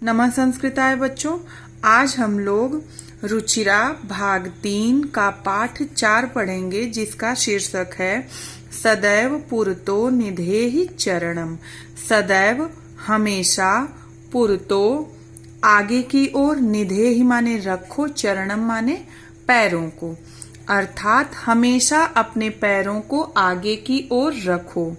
नमः संस्कृताय बच्चों, आज हम लोग रुचिरा भाग 3 का पाठ 4 पढ़ेंगे, जिसका शीर्षक है सदैव पुरतो निधेहि चरणम। सदैव हमेशा, पुरतो आगे की ओर, निधेहि माने रखो, चरणम माने पैरों को, अर्थात हमेशा अपने पैरों को आगे की ओर रखो।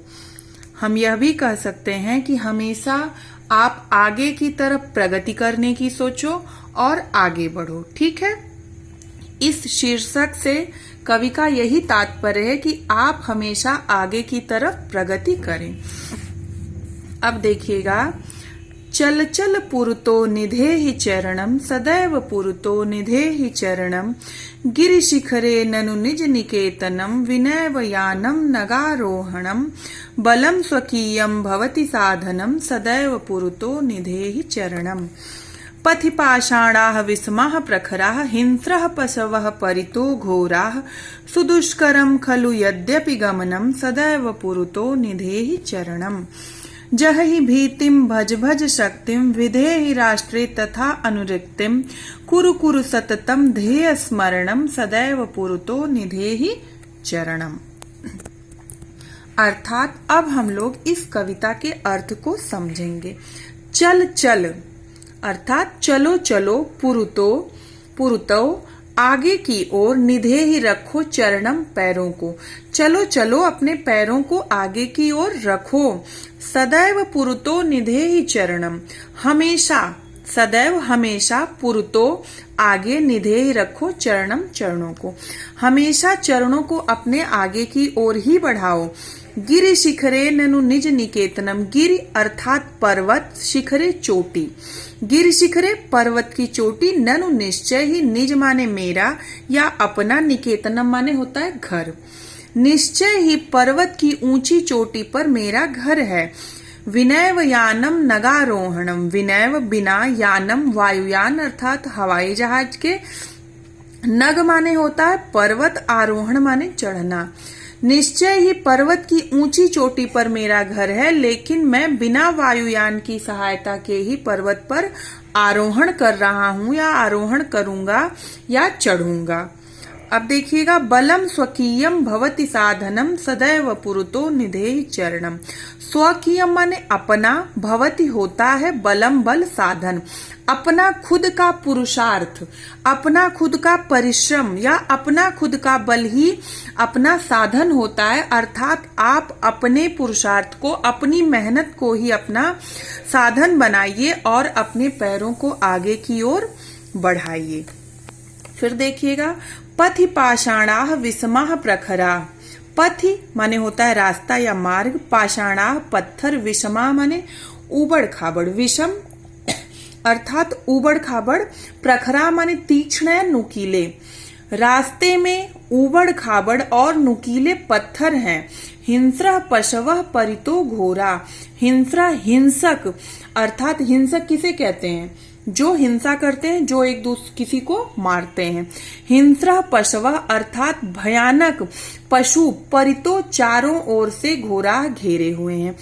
हम यह भी कह सकते हैं कि हमेशा आप आगे की तरफ प्रगति करने की सोचो और आगे बढ़ो। ठीक है, इस शीर्षक से कवि का यही तात्पर्य है कि आप हमेशा आगे की तरफ प्रगति करें। अब देखिएगा, चल चल पुरतो निधेहि चरणम, सदैव पुरतो निधेहि चरणम, गिरि शिखरे ननु निज निकेतनम, विनय यानम नगारोहणम, बलम स्वकीयम भवति साधनम, सदैव पुरतो निधेहि चरणम। पथि पाषाणाः विस्माः प्रखराः, हिंस्रः पशवः परितो घोराः, सुदुष्करं खलु यद्यपि गमनम, सदैव पुरतो निधेहि चरणम। जहि भीतिम भज भज शक्तिम, विधेहि राष्ट्रे तथा अनुरक्तिम, कुरु कुरु सततम ध्येय स्मरणम, सदैव पुरतो निधेहि चरणम। अर्थात अब हम लोग इस कविता के अर्थ को समझेंगे। चल चल अर्थात चलो चलो, पुरतो पुरतो आगे की ओर, निधेहि रखो चरणम पैरों को, चलो चलो अपने पैरों को आगे की ओर रखो। सदैव पुरतो निधेहि चरणम, हमेशा, सदैव हमेशा, पुरतो आगे, निधेहि रखो चरणम चरणों को, हमेशा चरणों को अपने आगे की ओर ही बढ़ाओ। गिरि शिखरे ननु निज निकेतनम, गिरि अर्थात पर्वत, शिखरे चोटी, गिरि शिखरे पर्वत की चोटी, ननु निश्चय ही, निज माने मेरा या अपना, निकेतनम माने होता है घर, निश्चय ही पर्वत की ऊंची चोटी पर मेरा घर है। विनयव यानम नगारोहणम, विनयव बिना, यानम वायुयान अर्थात हवाई जहाज के, नग माने होता है पर्वत, आरोहण माने चढ़ना। निश्चय ही पर्वत की ऊंची चोटी पर मेरा घर है, लेकिन मैं बिना वायुयान की सहायता के ही पर्वत पर आरोहण कर रहा हूं या आरोहण करूंगा या चढ़ूंगा। अब देखिएगा, बलम स्वकीयम भवति साधनम, सदैव पुरतो निधेहि चरणम। स्वकीयम माने अपना, भवति होता है, बलम बल, साधन, अपना खुद का पुरुषार्थ, अपना खुद का परिश्रम या अपना खुद का बल ही अपना साधन होता है। अर्थात आप अपने पुरुषार्थ को, अपनी मेहनत को ही अपना साधन बनाइए और अपने पैरों को आगे की ओर बढ़ाइए। फिर देखिएगा, पथि पाषाणाः विस्माः प्रखराः, पथि माने होता है रास्ता या मार्ग, पाषाणाः पत्थर, विषमा माने उबड़ खाबड़, विषम अर्थात उबड़ खाबड़, प्रखरा माने तीक्ष्ण या नुकीले, रास्ते में उबड़ खाबड़ और नुकीले पत्थर हैं। हिंस्रः पशवः परितो घोरा, हिंस्रा हिंसक अर्थात हिंसक किसे कहते हैं? जो हिंसा करते हैं, जो एक दूसरे किसी को मारते हैं। हिंस्रः पशवः अर्थात भयानक पशु, परितो चारों ओर से घोरा घेरे हुए हैं।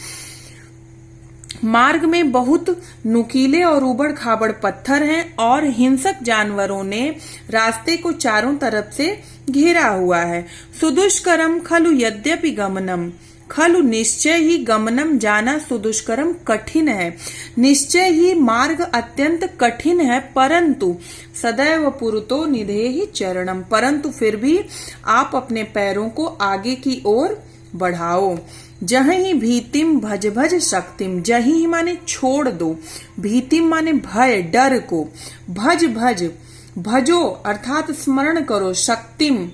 मार्ग में बहुत नुकीले और उबड़ खाबड़ पत्थर हैं और हिंसक जानवरों ने रास्ते को चारों तरफ से घेरा हुआ है। सुदुष्करम खलु यद्यपि गमनम, खलु निश्चय ही, गमनम जाना, सुदुष्करम कठिन है, निश्चय ही मार्ग अत्यंत कठिन है, परंतु सदैव पुरतो निधेहि चरणम, परंतु फिर भी आप अपने पैरों को आगे की ओर बढ़ाओ। जहि भीतिम भज भज शक्तिम, जहि माने छोड़ दो, भीतिम माने भय, डर को, भज भज भजो अर्थात स्मरण करो, शक्तिम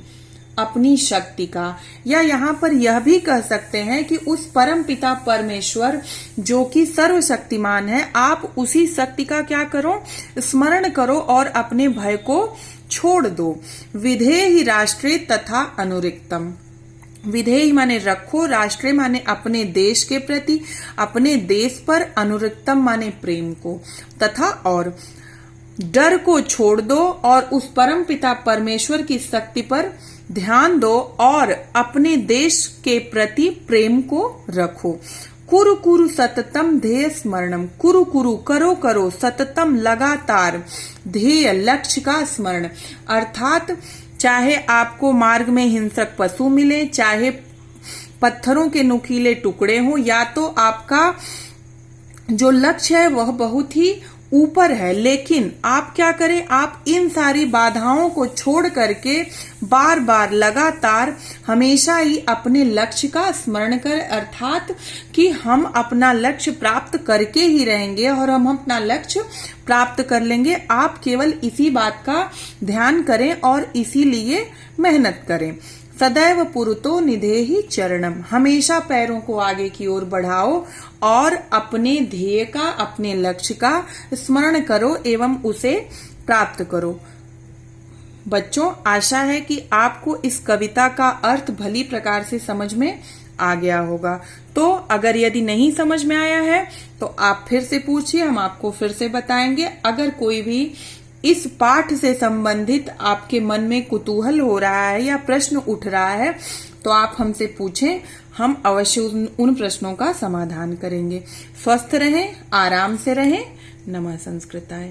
अपनी शक्ति का, या यहाँ पर यह भी कह सकते हैं कि उस परम पिता परमेश्वर जो कि सर्वशक्तिमान है, आप उसी शक्ति का क्या करो, स्मरण करो और अपने भय को छोड़ दो। विधेहि राष्ट्रे तथा अनुरक्तम, विधेय माने रखो, राष्ट्र माने अपने देश के प्रति, अपने देश पर, अनुरक्तम माने प्रेम को, तथा और डर को छोड़ दो और उस परम पिता परमेश्वर की शक्ति पर ध्यान दो और अपने देश के प्रति प्रेम को रखो। कुरु कुरु सततम ध्येय स्मरणम, कुरु कुरु करो करो सततम लगातार ध्येय लक्ष्य का स्मरण। अर्थात चाहे आपको मार्ग में हिंसक पशु मिले, चाहे पत्थरों के नुकीले टुकड़े हों, या तो आपका जो लक्ष्य है वह बहुत ही ऊपर है, लेकिन आप क्या करें, आप इन सारी बाधाओं को छोड़ करके बार बार लगातार हमेशा ही अपने लक्ष्य का स्मरण करें। अर्थात कि हम अपना लक्ष्य प्राप्त करके ही रहेंगे और हम अपना लक्ष्य प्राप्त कर लेंगे। आप केवल इसी बात का ध्यान करें और इसीलिए मेहनत करें। सदैव पुरुतो निधेहि चरणम, हमेशा पैरों को आगे की ओर बढ़ाओ और अपने ध्येय का, अपने लक्ष्य का स्मरण करो एवं उसे प्राप्त करो। बच्चों, आशा है कि आपको इस कविता का अर्थ भली प्रकार से समझ में आ गया होगा। तो अगर यदि नहीं समझ में आया है तो आप फिर से पूछिए, हम आपको फिर से बताएंगे। अगर कोई भी इस पाठ से संबंधित आपके मन में कुतूहल हो रहा है या प्रश्न उठ रहा है तो आप हमसे पूछें, हम अवश्य उन प्रश्नों का समाधान करेंगे। स्वस्थ रहें, आराम से रहें। नमः संस्कृताय।